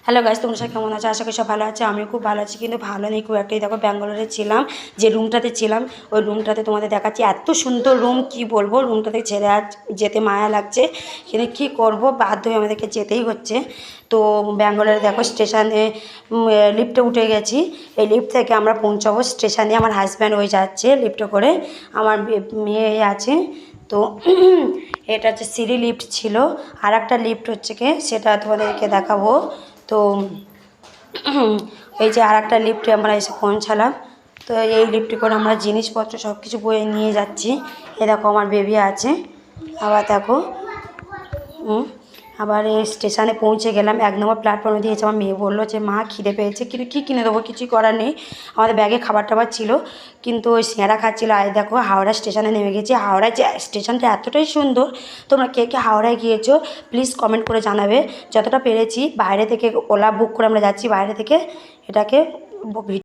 Hello guys, তোমরা সবাই কেমন আছো? আশা করি সব ভালো আছে। আমিও খুব ভালো আছি, কিন্তু ভালো নেই খুব একটাই। দেখো, ব্যাঙ্গালোরে ছিলাম, যে রুমটাতে ছিলাম ওই রুমটাতে তোমাদের দেখাচ্ছি। এত সুন্দর রুম, কি বলবো। রুমটাতে ছেড়ে আর যেতে মায়া লাগছে, কিন্তু কী করবো, বাধ্য হয়ে আমাদেরকে যেতেই হচ্ছে। তো ব্যাঙ্গালোরে দেখো, স্টেশনে লিফটে উঠে গেছি। এই লিফট থেকে আমরা পৌঁছাবো স্টেশনে। আমার হাজব্যান্ড ওই যাচ্ছে লিফটে করে, আমার মেয়ে আছে। তো এটা হচ্ছে সিঁড়ি লিফট ছিল। আর একটা লিফট হচ্ছে কি, সেটা তোমাদেরকে দেখাবো। তো এই যে আর একটা লিফটে আমরা এসে পৌঁছালাম। তো এই লিফটে করে আমরা জিনিসপত্র সব কিছু বয়ে নিয়ে যাচ্ছি। এ দেখো, আমার বেবি আছে। আবার দেখো, আবার এই স্টেশনে পৌঁছে গেলাম। 1 নম্বর প্ল্যাটফর্মে দিয়েছে। আমার মেয়ে বললো যে মা খিদে পেয়েছে, কিন্তু কী কিনে দেবো, কিছুই করার নেই। আমাদের ব্যাগে খাবার টাবার ছিল, কিন্তু ওই সিঙ্গারা খাচ্ছিলো। আর দেখো, হাওড়া স্টেশনে নেমে গেছি। হাওড়া যে স্টেশনটা এতটাই সুন্দর, তোমরা কে কে হাওড়ায় গিয়েছো প্লিজ কমেন্ট করে জানাবে। যতটা পেরেছি বাইরে থেকে ওলা বুক করে আমরা যাচ্ছি, বাইরে থেকে এটাকে